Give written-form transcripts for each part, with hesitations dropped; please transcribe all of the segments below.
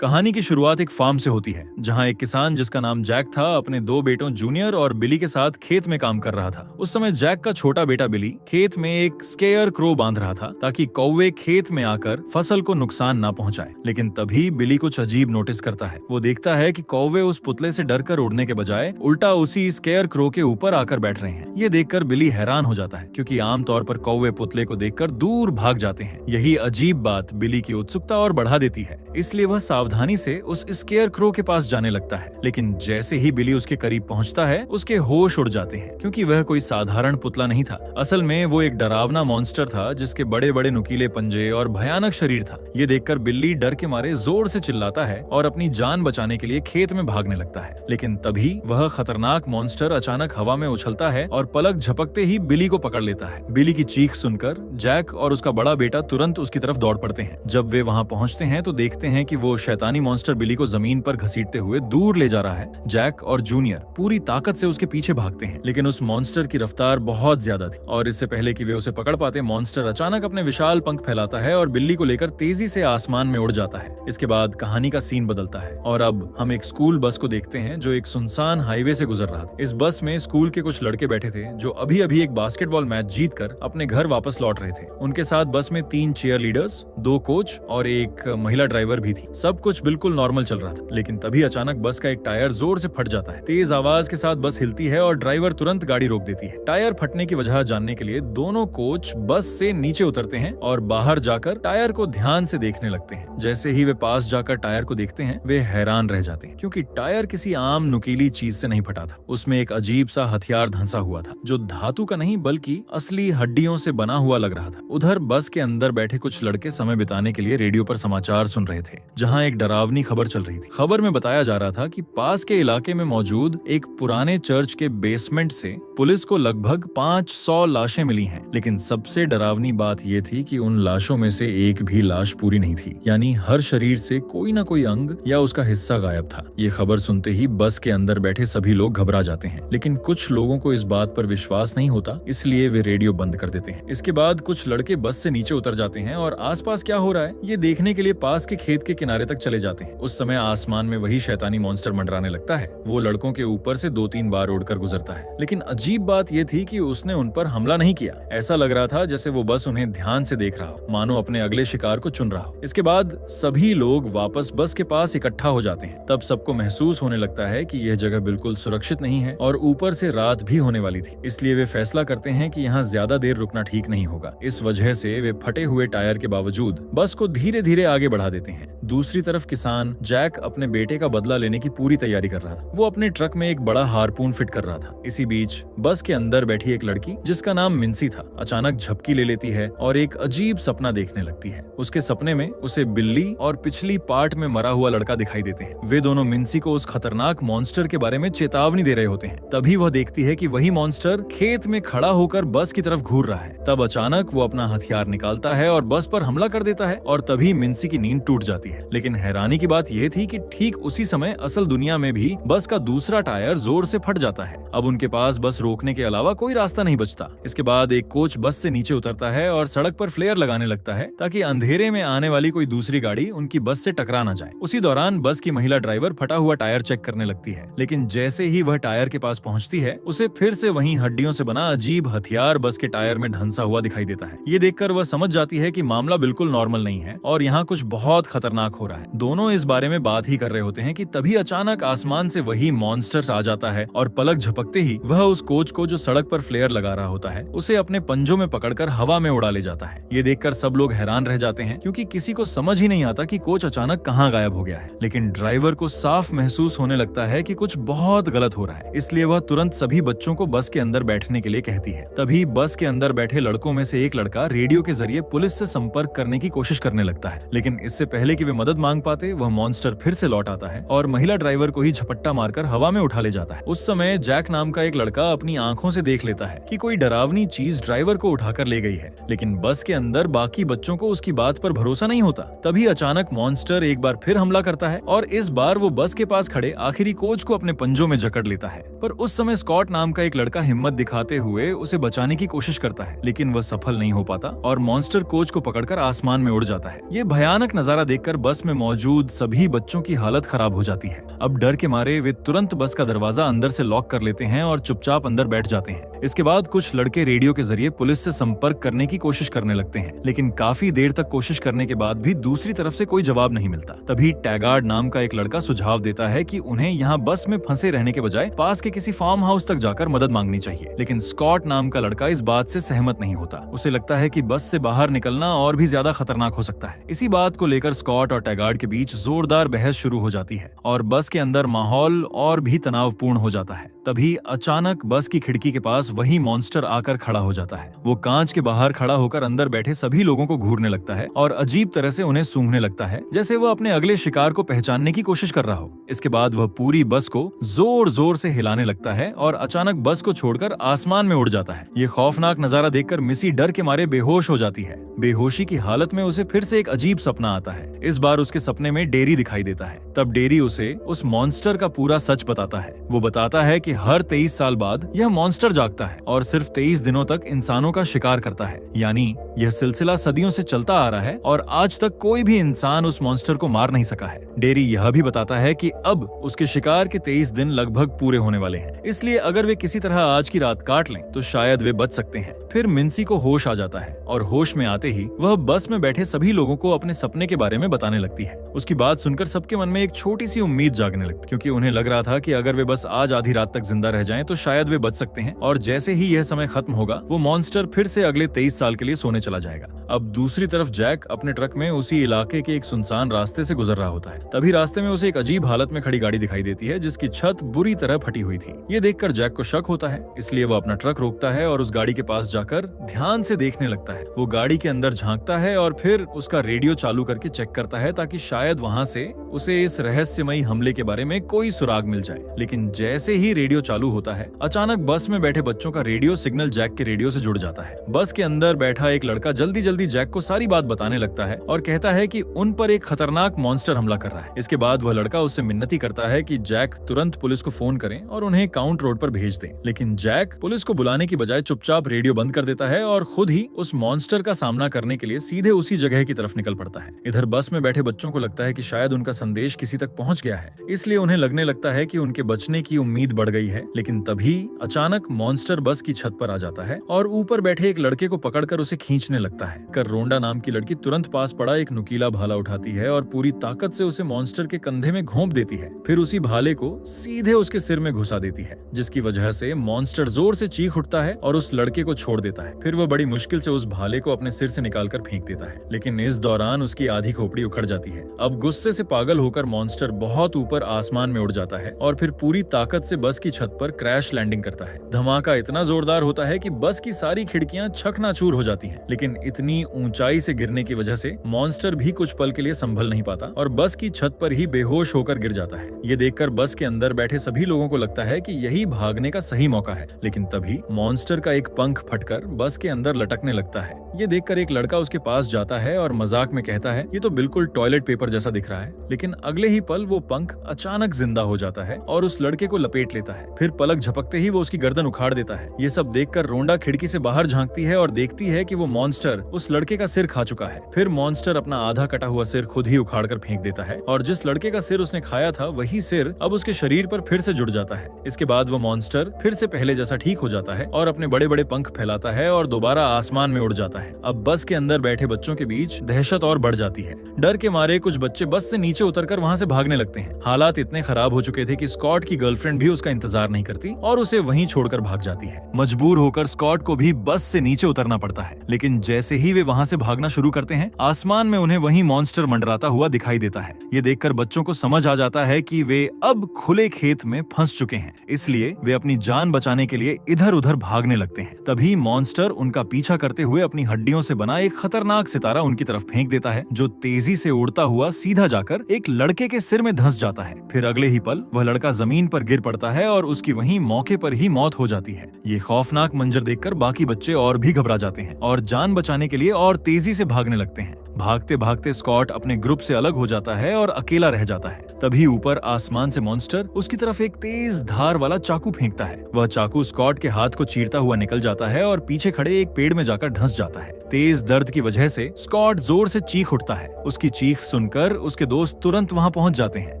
कहानी की शुरुआत एक फार्म से होती है जहां एक किसान जिसका नाम जैक था अपने दो बेटों जूनियर और बिली के साथ खेत में काम कर रहा था। उस समय जैक का छोटा बेटा बिली खेत में एक स्केयर क्रो बांध रहा था ताकि कौवे खेत में आकर फसल को नुकसान ना पहुंचाए। लेकिन तभी बिली कुछ अजीब नोटिस करता है। वो देखता है कि कौवे उस पुतले से डरकर उड़ने के बजाय उल्टा उसी स्केयर क्रो के ऊपर आकर बैठ रहे हैं। ये देखकर बिली हैरान हो जाता है क्योंकि आमतौर पर कौवे पुतले को देखकर दूर भाग जाते हैं। यही अजीब बात बिली की उत्सुकता और बढ़ा देती है, इसलिए वह सावधानी से उस स्केयर क्रो के पास जाने लगता है। लेकिन जैसे ही बिली उसके करीब पहुंचता है उसके होश उड़ जाते हैं क्योंकि वह कोई साधारण पुतला नहीं था। असल में वो एक डरावना मॉन्स्टर था जिसके बड़े बड़े नुकीले पंजे और भयानक शरीर था। ये देखकर बिल्ली डर के मारे जोर से चिल्लाता है और अपनी जान बचाने के लिए खेत में भागने लगता है। लेकिन तभी वह खतरनाक मॉन्स्टर अचानक हवा में उछलता है और पलक झपकते ही बिली को पकड़ लेता है। बिली की चीख सुनकर जैक और उसका बड़ा बेटा तुरंत उसकी तरफ दौड़ पड़ते हैं। जब वे वहां पहुंचते हैं तो देखते हैं कि वो शैतानी मॉन्स्टर बिली को जमीन पर घसीटते हुए दूर ले जा रहा है। जैक और जूनियर पूरी ताकत से उसके पीछे भागते हैं, लेकिन उस मॉन्स्टर की रफ्तार बहुत ज्यादा थी और इससे पहले कि वे उसे पकड़ पाते, मॉन्स्टर अचानक अपने विशाल पंख फैलाता है और बिल्ली को लेकर तेजी से आसमान में उड़ जाता है। इसके बाद कहानी का सीन बदलता है और अब हम एक स्कूल बस को देखते हैं जो एक सुनसान हाईवे से गुजर रहा था। इस बस में स्कूल के कुछ लड़के बैठे थे जो अभी अभी एक बास्केटबॉल मैच जीतकर अपने घर वापस लौट रहे थे। उनके साथ बस में 3 चीयर लीडर्स, 2 कोच और एक महिला ड्राइवर भी थी। सब कुछ बिल्कुल नॉर्मल चल रहा था, लेकिन तभी अचानक बस का एक टायर जोर से फट जाता है। तेज आवाज के साथ बस हिलती है और ड्राइवर तुरंत गाड़ी रोक देती है। टायर फटने की वजह जानने के लिए दोनों कोच बस से नीचे उतरते हैं और बाहर जाकर टायर को ध्यान से देखने लगते हैं। जैसे ही वे पास जाकर टायर को देखते हैं वे हैरान रह जाते हैं क्योंकि टायर किसी आम नुकीली चीज से नहीं फटा था। उसमें एक अजीब सा हथियार धंसा हुआ था जो धातु का नहीं बल्कि असली हड्डियों से बना हुआ लग रहा था। उधर बस के अंदर बैठे कुछ लड़के समय बिताने के लिए रेडियो पर समाचार सुन रहे थे जहां एक डरावनी खबर चल रही थी। खबर में बताया जा रहा था कि पास के इलाके में मौजूद एक पुराने चर्च के बेसमेंट से पुलिस को लगभग 500 लाशें मिली हैं। लेकिन सबसे डरावनी बात यह थी कि उन लाशों में से एक भी लाश पूरी नहीं थी, यानी हर शरीर से कोई ना कोई अंग या उसका हिस्सा गायब था। ये खबर सुनते ही बस के अंदर बैठे सभी लोग घबरा जाते हैं, लेकिन कुछ लोगों को इस बात पर विश्वास नहीं होता, इसलिए वे रेडियो बंद कर देते हैं। इसके बाद कुछ लड़के बस से नीचे उतर जाते हैं और आसपास क्या हो रहा है ये देखने के लिए पास के खेत के किनारे तक चले जाते हैं। उस समय आसमान में वही शैतानी मॉन्स्टर मंडराने लगता है। वो लड़कों के ऊपर से 2-3 बार उड़कर गुजरता है, लेकिन अजीब बात यह थी कि उसने उन पर हमला नहीं किया। ऐसा लग रहा था जैसे वो बस उन्हें ध्यान से देख रहा हो, मानो अपने अगले शिकार को चुन रहा हो। इसके बाद सभी लोग वापस बस के पास इकट्ठा हो जाते हैं। तब सबको महसूस होने लगता है कि यह जगह बिल्कुल सुरक्षित नहीं है और ऊपर से रात भी होने वाली थी, इसलिए वे फैसला करते हैं कि यहाँ ज्यादा देर रुकना ठीक नहीं होगा। इस वजह से वे फटे हुए टायर के बावजूद बस को धीरे धीरे आगे बढ़ा देते हैं। दूसरी तरफ किसान जैक अपने बेटे का बदला लेने की पूरी तैयारी कर रहा था। वो अपने ट्रक में एक बड़ा हार्पून फिट कर रहा था। इसी बीच बस के अंदर बैठी एक लड़की जिसका नाम मिन्सी था अचानक झपकी ले लेती है और एक अजीब सपना देखने लगती है। उसके सपने में उसे बिल्ली और पिछली पार्ट में मरा हुआ लड़का दिखाई देते हैं। वे दोनों मिन्सी को उस खतरनाक मॉन्स्टर के बारे में चेतावनी दे रहे होते हैं। तभी वह देखती है कि वही मॉन्स्टर खेत में खड़ा होकर बस की तरफ घूर रहा है। तब अचानक वो अपना हथियार निकालता है और बस पर हमला कर देता है और तभी मिन्सी की नींद टूट जाती है। लेकिन हैरानी की बात यह थी कि ठीक उसी समय असल दुनिया में भी बस का दूसरा टायर जोर से फट जाता है। अब उनके पास बस रोकने के अलावा कोई रास्ता नहीं बचता। इसके बाद एक कोच बस से नीचे उतरता है और सड़क पर फ्लेयर लगाने लगता है ताकि अंधेरे में आने वाली कोई दूसरी गाड़ी उनकी बस से टकरा ना जाए। उसी दौरान बस की महिला ड्राइवर फटा हुआ टायर चेक करने लगती है, लेकिन जैसे ही वह टायर के पास पहुंचती है उसे फिर से वही हड्डियों से बना अजीब हथियार बस के टायर में ढंसा हुआ दिखाई देता है। ये देखकर वह समझ जाती है कि मामला बिल्कुल नॉर्मल नहीं है और यहाँ कुछ बहुत खतरनाक हो रहा है। दोनों इस बारे में बात ही कर रहे होते हैं कि तभी अचानक आसमान से वही मॉन्स्टर आ जाता है और पलक झपकते ही वह उस कोच को जो सड़क पर फ्लेयर लगा रहा होता है उसे अपने पंजों में पकड़कर हवा में उड़ा ले जाता है। ये देखकर सब लोग हैरान रह जाते हैं क्योंकि किसी को समझ ही नहीं आता कि कोच अचानक कहाँ गायब हो गया है। लेकिन ड्राइवर को साफ महसूस होने लगता है कि कुछ बहुत गलत हो रहा है, इसलिए वह तुरंत सभी बच्चों को बस के अंदर बैठने के लिए कहती है। तभी बस के अंदर बैठे लड़कों में से एक लड़का रेडियो के जरिए पुलिस से संपर्क करने की कोशिश करने लगता है, लेकिन इससे पहले कि वे मदद मांग पाते वह मॉन्स्टर फिर से लौट आता है और महिला ड्राइवर को ही झपट्टा मारकर हवा में उठा ले जाता है। उस समय जैक नाम का एक लड़का अपनी आंखों से देख लेता है कि कोई डरावनी चीज ड्राइवर को उठाकर ले गई है, लेकिन बस के अंदर बाकी बच्चों को उसकी बात पर भरोसा नहीं होता। तभी अचानक मॉन्स्टर एक बार फिर हमला करता है और इस बार वो बस के पास खड़े आखिरी कोच को अपने पंजों में जकड़ लेता है। पर उस समय स्कॉट नाम का एक लड़का हिम्मत दिखाते हुए उसे बचाने की कोशिश करता है, लेकिन वह सफल नहीं हो पाता और मॉन्स्टर कोच को पकड़कर आसमान में उड़ जाता है। ये भयानक नजारा देखकर बस में मौजूद सभी बच्चों की हालत खराब हो जाती है। अब डर के मारे वे तुरंत बस का दरवाजा अंदर से लॉक कर लेते हैं और चुपचाप अंदर बैठ जाते हैं। इसके बाद कुछ लड़के रेडियो के जरिए पुलिस से संपर्क करने की कोशिश करने लगते हैं, लेकिन काफी देर तक कोशिश करने के बाद भी दूसरी तरफ से कोई जवाब नहीं मिलता। तभी टैगार्ड नाम का एक लड़का सुझाव देता है कि उन्हें यहाँ बस में फंसे रहने के बजाय पास के किसी फार्म हाउस तक जाकर मदद मांगनी चाहिए, लेकिन स्कॉट नाम का लड़का इस बात से सहमत नहीं होता। उसे लगता है कि बस से बाहर निकलना और भी ज्यादा खतरनाक हो सकता है। इसी बात को लेकर स्कॉट और टैगार्ड के बीच जोरदार बहस शुरू हो जाती है और बस के अंदर माहौल और भी तनावपूर्ण हो जाता है। तभी अचानक बस की खिड़की के पास वही मॉन्स्टर आकर खड़ा हो जाता है। वो कांच के बाहर खड़ा होकर अंदर बैठे सभी लोगों को घूरने लगता है और अजीब तरह से उन्हें सूंघने लगता है, जैसे वो अपने अगले शिकार को पहचानने की कोशिश कर रहा हो। इसके बाद वह पूरी बस को जोर जोर से हिलाने लगता है और अचानक बस को छोड़कर आसमान में उड़ जाता है। ये खौफनाक नजारा देखकर मिसी डर के मारे बेहोश हो जाती है। बेहोशी की हालत में उसे फिर से एक अजीब सपना आता है। इस बार उसके सपने में डेरी दिखाई देता है। तब डेरी उसे उस मॉन्स्टर का पूरा सच बताता है। वो बताता है कि हर 23 साल बाद यह मॉन्स्टर जागता है और सिर्फ 23 दिनों तक इंसानों का शिकार करता है। यानी यह सिलसिला सदियों से चलता आ रहा है और आज तक कोई भी इंसान उस मॉन्स्टर को मार नहीं सका है। डेरी यह भी बताता है कि अब उसके शिकार के 23 दिन लगभग पूरे होने वाले हैं, इसलिए अगर वे किसी तरह आज की रात काट लें तो शायद वे बच सकते हैं। फिर मिन्सी को होश आ जाता है और होश में आते ही वह बस में बैठे सभी लोगों को अपने सपने के बारे में बताने लगती है। उसकी बात सुनकर सबके मन में एक छोटी सी उम्मीद जागने लगती, क्योंकि उन्हें लग रहा था कि अगर वे बस आज आधी रात तक जिंदा रह जाएं तो शायद वे बच सकते हैं। और जैसे ही यह समय खत्म होगा वो मॉन्स्टर फिर से अगले 23 साल के लिए सोने चला जाएगा। अब दूसरी तरफ जैक अपने ट्रक में उसी इलाके के एक सुनसान रास्ते से गुजर रहा होता है। तभी रास्ते में उसे एक अजीब हालत में खड़ी गाड़ी दिखाई देती है जिसकी छत बुरी तरह फटी हुई थी। ये देखकर जैक को शक होता है, इसलिए वो अपना ट्रक रोकता है और उस गाड़ी के पास जाकर ध्यान से देखने लगता है। वो गाड़ी के अंदर झांकता है और फिर उसका रेडियो चालू करके चेक करता है ताकि शायद वहां से उसे इस रहस्यमयी हमले के बारे में कोई सुराग मिल जाए। लेकिन जैसे ही रेडियो चालू होता है अचानक बस में बैठे बच्चों का रेडियो सिग्नल जैक के रेडियो से जुड़ जाता है। बस के अंदर बैठा एक लड़का जल्दी जल्दी जैक को सारी बात बताने लगता है और कहता है कि उन पर एक खतरनाक मॉन्स्टर हमला कर रहा है। इसके बाद वह लड़का उससे मिन्नती करता है कि जैक तुरंत पुलिस को फोन करें और उन्हें काउंट रोड पर भेज दें। लेकिन जैक पुलिस को बुलाने की बजाय चुपचाप रेडियो बंद कर देता है और खुद ही उस मॉन्स्टर का सामना करने के लिए सीधे उसी जगह की तरफ निकल पड़ता है। इधर बस में बैठे बच्चों को लगता है कि शायद उनका संदेश किसी तक पहुंच गया है, इसलिए उन्हें लगने लगता है कि उनके बचने की उम्मीद बढ़ गई है। लेकिन तभी अचानक मॉन्स्टर बस की छत पर आ जाता है और ऊपर बैठे एक लड़के को पकड़कर उसे खींचने लगता है। कर रोंडा नाम की लड़की तुरंत पास पड़ा एक नुकीला भाला उठाती है और पूरी ताकत से उसे मॉन्स्टर के कंधे में घोंप देती है। फिर उसी भाले को सीधे उसके सिर में घुसा देती है, जिसकी वजह से मॉन्स्टर जोर से चीख उठता है और उस लड़के को छोड़ देता है। फिर वह बड़ी मुश्किल से उस भाले को अपने सिर से निकालकर फेंक देता है, लेकिन इस दौरान उसकी आधी खोपड़ी उखड़ जाती है। अब गुस्से से पागल होकर मॉन्स्टर बहुत ऊपर आसमान में उड़ जाता है और फिर पूरी ताकत से बस की छत पर क्रैश लैंडिंग करता है। धमाका इतना जोरदार होता है कि बस की सारी खिड़कियां चकनाचूर हो जाती हैं, लेकिन इतनी ऊंचाई से गिरने की वजह से मॉन्स्टर भी कुछ पल के लिए संभल नहीं पाता और बस की छत पर ही बेहोश होकर गिर जाता है। ये देखकर बस के अंदर बैठे सभी लोगों को लगता है कि यही भागने का सही मौका है, लेकिन तभी मॉन्स्टर का एक पंख फटकर बस के अंदर लटकने लगता है। ये देखकर एक लड़का उसके पास जाता है और मजाक में कहता है, ये तो बिल्कुल टॉयलेट पेपर जैसा दिख रहा है। लेकिन अगले ही पल वो पंख अचानक जिंदा हो जाता है और उस लड़के को लपेट लेता है। फिर पलक झपकते ही वो उसकी गर्दन उखाड़ देता है। ये सब देखकर रोंडा खिड़की से बाहर झांकती है और देखती है कि वो मॉन्स्टर उस लड़के का सिर खा चुका है। फिर मॉन्स्टर अपना आधा कटा हुआ सिर खुद ही उखाड़ कर फेंक देता है और जिस लड़के का सिर उसने खाया था वही सिर अब उसके शरीर पर फिर से जुड़ जाता है। इसके बाद वो मॉन्स्टर फिर से पहले जैसा ठीक हो जाता है और अपने बड़े बड़े पंख फैलाता है और दोबारा आसमान में उड़ जाता है। अब बस के अंदर बैठे बच्चों के बीच दहशत और बढ़ जाती है। डर के मारे कुछ बच्चे बस से नीचे उतरकर वहां से भागने लगते हैं। हालात इतने खराब हो चुके थे कि स्कॉट की गर्लफ्रेंड भी उसका इंतजार नहीं करती और उसे वहीं छोड़कर भाग जाती है। मजबूर होकर स्कॉट को भी बस से नीचे उतरना पड़ता है, लेकिन लेकिन जैसे ही वे वहाँ से भागना शुरू करते हैं, आसमान में उन्हें वही मॉन्स्टर मंडराता हुआ दिखाई देता है। ये देखकर बच्चों को समझ आ जाता है कि वे अब खुले खेत में फंस चुके हैं, इसलिए वे अपनी जान बचाने के लिए इधर उधर भागने लगते हैं। तभी मॉन्स्टर उनका पीछा करते हुए अपनी हड्डियों से बना एक खतरनाक सितारा उनकी तरफ फेंक देता है, जो तेजी से उड़ता हुआ सीधा जाकर एक लड़के के सिर में धंस जाता है। फिर अगले ही पल वह लड़का जमीन पर गिर पड़ता है और उसकी वहीं मौके पर ही मौत हो जाती है। ये खौफनाक मंजर देखकर बाकी बच्चे और भी घबरा जाते हैं और जान बचाने के लिए और तेजी से भागने लगते हैं। भागते भागते स्कॉट अपने ग्रुप से अलग हो जाता है और अकेला रह जाता है। तभी ऊपर आसमान से मॉन्स्टर उसकी तरफ एक तेज धार वाला चाकू फेंकता है। वह चाकू स्कॉट के हाथ को चीरता हुआ निकल जाता है और पीछे खड़े एक पेड़ में जाकर धंस जाता है। तेज दर्द की वजह से स्कॉट जोर से चीख उठता है। उसकी चीख सुनकर उसके दोस्त तुरंत वहां पहुंच जाते हैं।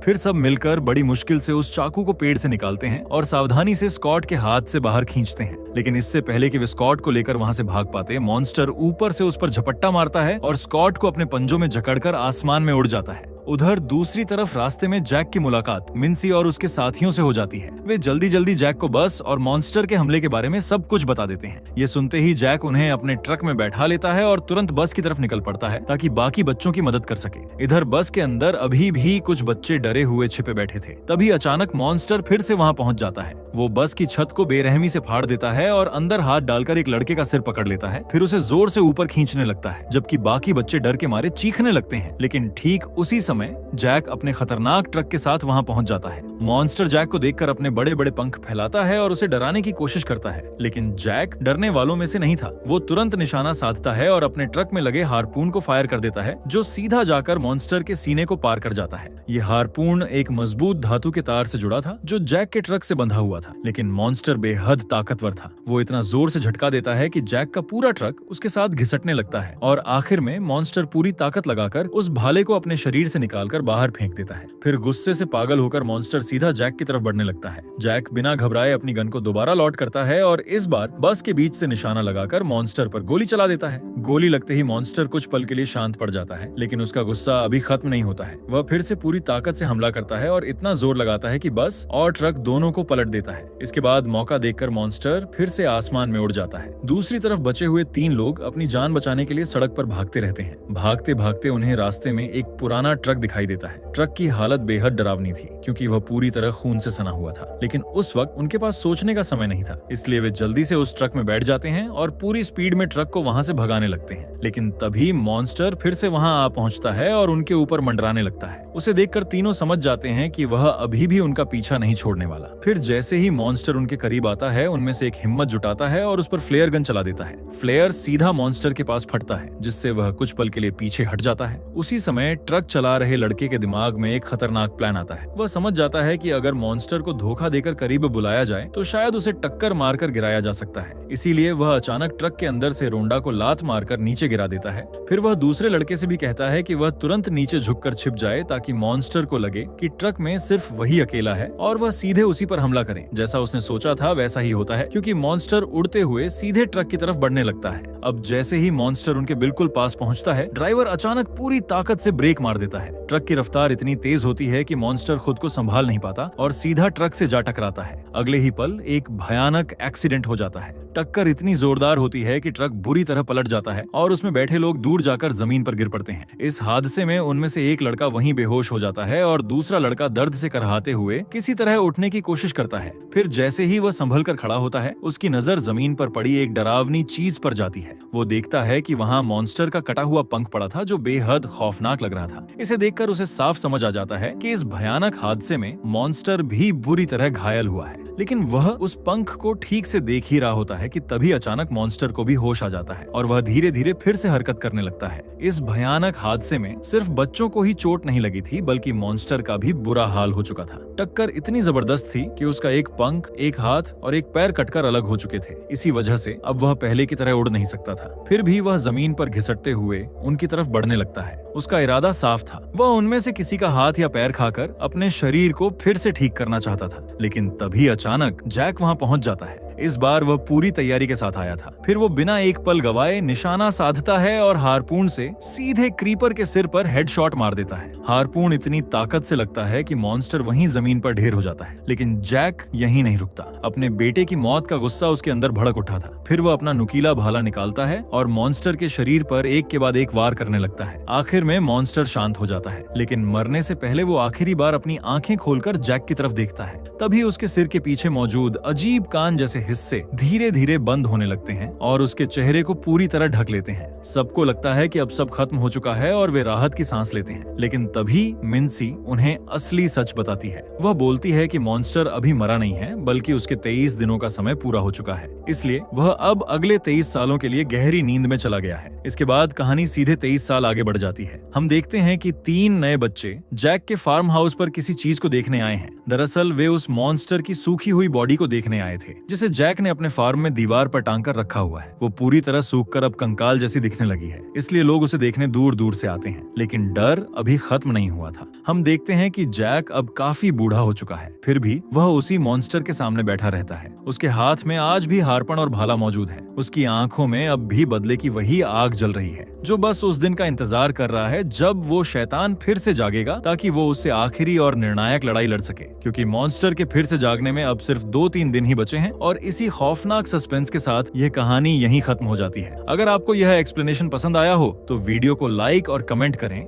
फिर सब मिलकर बड़ी मुश्किल से उस चाकू को पेड़ से निकालते हैं और सावधानी से स्कॉट के हाथ से बाहर खींचते हैं। लेकिन इससे पहले कि वे स्कॉट को लेकर वहां से भाग पाते, मॉन्स्टर ऊपर से उस पर झपट्टा मारता है और स्कॉट को अपने पंजों में जकड़कर आसमान में उड़ जाता है। उधर दूसरी तरफ रास्ते में जैक की मुलाकात मिन्सी और उसके साथियों से हो जाती है। वे जल्दी जल्दी जैक को बस और मॉन्स्टर के हमले के बारे में सब कुछ बता देते हैं। ये सुनते ही जैक उन्हें अपने ट्रक में बैठा लेता है और तुरंत बस की तरफ निकल पड़ता है ताकि बाकी बच्चों की मदद कर सके। इधर बस के अंदर अभी भी कुछ बच्चे डरे हुए छिपे बैठे थे। तभी अचानक मॉन्स्टर फिर से वहां पहुंच जाता है। वो बस की छत को बेरहमी से फाड़ देता है और अंदर हाथ डालकर एक लड़के का सिर पकड़ लेता है। फिर उसे जोर से ऊपर खींचने लगता है, जबकि बाकी बच्चे डर के मारे चीखने लगते हैं। लेकिन ठीक उसी समय जैक अपने खतरनाक ट्रक के साथ वहां पहुंच जाता है। मॉन्स्टर जैक को देखकर अपने बड़े बड़े पंख फैलाता है और उसे डराने की कोशिश करता है, लेकिन जैक डरने वालों में से नहीं था। वो तुरंत निशाना साधता है और अपने ट्रक में लगे हार्पून को फायर कर देता है, जो सीधा जाकर मॉन्स्टर के सीने को पार कर जाता है। ये हार्पून एक मजबूत धातु के तार से जुड़ा था, जो जैक के ट्रक से बंधा हुआ था, लेकिन मॉन्स्टर बेहद ताकतवर था। वो इतना जोर से झटका देता है कि जैक का पूरा ट्रक उसके साथ घिसटने लगता है और आखिर में मॉन्स्टर पूरी ताकत लगाकर उस भाले को अपने शरीर से निकालकर बाहर फेंक देता है। फिर गुस्से से पागल होकर मॉन्स्टर सीधा जैक की तरफ बढ़ने लगता है। जैक बिना घबराए अपनी गन को दोबारा लॉड करता है और इस बार बस के बीच से निशाना लगाकर मॉन्स्टर पर गोली चला देता है। गोली लगते ही मॉन्स्टर कुछ पल के लिए शांत पड़ जाता है, लेकिन उसका गुस्सा अभी खत्म नहीं होता है। वह फिर से पूरी ताकत से हमला करता है और इतना जोर लगाता है कि बस और ट्रक दोनों को पलट देता है। इसके बाद मौका देखकर मॉन्स्टर फिर से आसमान में उड़ जाता है। दूसरी तरफ बचे हुए 3 लोग अपनी जान बचाने के लिए सड़क पर भागते रहते हैं। भागते भागते उन्हें रास्ते में एक पुराना ट्रक दिखाई देता है। ट्रक की हालत बेहद डरावनी थी, क्योंकि वह पूरी तरह खून से सना हुआ था। लेकिन उस वक्त उनके पास सोचने का समय नहीं था, इसलिए वे जल्दी से उस ट्रक में बैठ जाते हैं और पूरी स्पीड में ट्रक को वहां से भगाने लगते हैं। लेकिन तभी मॉन्स्टर फिर से वहां आ पहुंचता है और उनके ऊपर मंडराने लगता है। उसे देखकर तीनों समझ जाते हैं कि वह अभी भी उनका पीछा नहीं छोड़ने वाला। फिर जैसे ही मॉन्स्टर उनके करीब आता है, उनमें से एक हिम्मत जुटाता है और उस पर फ्लेयर गन चला देता है। फ्लेयर सीधा मॉन्स्टर के पास फटता है, जिससे वह कुछ पल के लिए पीछे हट जाता है। उसी समय ट्रक चला रहे लड़के के दिमाग में एक खतरनाक प्लान आता है। वह समझ जाता है कि अगर मॉन्स्टर को धोखा देकर करीब बुलाया जाए तो शायद उसे टक्कर मारकर गिराया जा सकता है। इसीलिए वह अचानक ट्रक के अंदर से रोंडा को लात मारकर नीचे गिरा देता है। फिर वह दूसरे लड़के से भी कहता है कि वह तुरंत नीचे झुककर छिप जाए, ताकि मॉन्स्टर को लगे कि ट्रक में सिर्फ वही अकेला है और वह सीधे उसी पर हमला करे। जैसा उसने सोचा था वैसा ही होता है, क्योंकि मॉन्स्टर उड़ते हुए सीधे ट्रक की तरफ बढ़ने लगता है। अब जैसे ही मॉन्स्टर उनके बिल्कुल पास पहुंचता है, ड्राइवर अचानक पूरी ताकत से ब्रेक मार देता है। ट्रक की रफ्तार इतनी तेज होती है कि मॉन्स्टर खुद को संभाल नहीं पाता और सीधा ट्रक से जा टकराता है। अगले ही पल एक भयानक एक्सीडेंट हो जाता है। टक्कर इतनी जोरदार होती है कि ट्रक बुरी तरह पलट जाता है और उसमें बैठे लोग दूर जाकर जमीन पर गिर पड़ते हैं। इस हादसे में उनमें से एक लड़का वहीं बेहोश हो जाता है और दूसरा लड़का दर्द से करहाते हुए किसी तरह उठने की कोशिश करता है। फिर जैसे ही वह संभल कर खड़ा होता है, उसकी नजर जमीन पर पड़ी एक डरावनी चीज पर जाती है। वो देखता है कि वहाँ मॉन्स्टर का कटा हुआ पंख पड़ा था, जो बेहद खौफनाक लग रहा था। इसे देखकर उसे साफ समझ आ जाता है कि इस भयानक हादसे में मॉन्स्टर भी बुरी तरह घायल हुआ है, लेकिन वह उस पंख को ठीक से देख ही रहा होता है कि तभी अचानक मॉन्स्टर को भी होश आ जाता है और वह धीरे धीरे फिर से हरकत करने लगता है। इस भयानक हादसे में सिर्फ बच्चों को ही चोट नहीं लगी थी, बल्कि मॉन्स्टर का भी बुरा हाल हो चुका था। टक्कर इतनी जबरदस्त थी कि उसका एक पंख, एक हाथ और एक पैर कटकर अलग हो चुके थे। इसी वजह से अब वह पहले की तरह उड़ नहीं सकता था। फिर भी वह जमीन पर घिसटते हुए उनकी तरफ बढ़ने लगता है। उसका इरादा साफ था, वह उनमें से किसी का हाथ या पैर खाकर अपने शरीर को फिर से ठीक करना चाहता था। लेकिन तभी अचानक जैक वहां पहुंच जाता है। इस बार वह पूरी तैयारी के साथ आया था। फिर वो बिना एक पल गवाए निशाना साधता है और हारपून से सीधे क्रीपर के सिर पर हेडशॉट मार देता है। हारपून इतनी ताकत से लगता है कि मॉन्स्टर वहीं जमीन पर ढेर हो जाता है। लेकिन जैक यहीं नहीं रुकता। अपने बेटे की मौत का गुस्सा उसके अंदर भड़क उठा था। फिर वह अपना नुकीला भाला निकालता है और मॉन्स्टर के शरीर पर एक के बाद एक वार करने लगता है। आखिर में मॉन्स्टर शांत हो जाता है, लेकिन मरने से पहले वो आखिरी बार अपनी आंखें खोलकर जैक की तरफ देखता है। तभी उसके सिर के पीछे मौजूद अजीब कान जैसे हिस्से धीरे धीरे बंद होने लगते हैं और उसके चेहरे को पूरी तरह ढक लेते हैं। सबको लगता है कि अब सब खत्म हो चुका है और वे राहत की सांस लेते हैं। लेकिन तभी मिन्सी उन्हें असली सच बताती है। वह बोलती है कि मॉन्स्टर अभी मरा नहीं है, बल्कि उसके 23 दिनों का समय पूरा हो चुका है, इसलिए वह अब अगले 23 सालों के लिए गहरी नींद में चला गया है। इसके बाद कहानी सीधे 23 साल आगे बढ़ जाती है। हम देखते हैं कि 3 नए बच्चे जैक के फार्म हाउस पर किसी चीज को देखने आए हैं। दरअसल वे उस मॉन्स्टर की सूखी हुई बॉडी को देखने आए थे, जिसे जैक ने अपने फार्म में दीवार पर टांग कर रखा हुआ है। वो पूरी तरह सूखकर अब कंकाल जैसी दिखने लगी है, इसलिए लोग उसे देखने दूर दूर से आते हैं। लेकिन डर अभी खत्म नहीं हुआ था। हम देखते हैं कि जैक अब काफी बूढ़ा हो चुका है, फिर भी वह उसी मॉन्स्टर के सामने बैठा रहता है। उसके हाथ में आज भी हारपन और भाला मौजूद है। उसकी आंखों में अब भी बदले की वही आग जल रही है, जो बस उस दिन का इंतजार कर रहा है जब वो शैतान फिर से जागेगा, ताकि वो उससे आखिरी और निर्णायक लड़ाई लड़ सके। क्योंकि मॉन्स्टर के फिर से जागने में अब सिर्फ 2-3 दिन ही बचे हैं और इसी खौफनाक सस्पेंस के साथ यह कहानी यहीं खत्म हो जाती है। अगर आपको यह एक्सप्लेनेशन पसंद आया हो तो वीडियो को लाइक और कमेंट करें।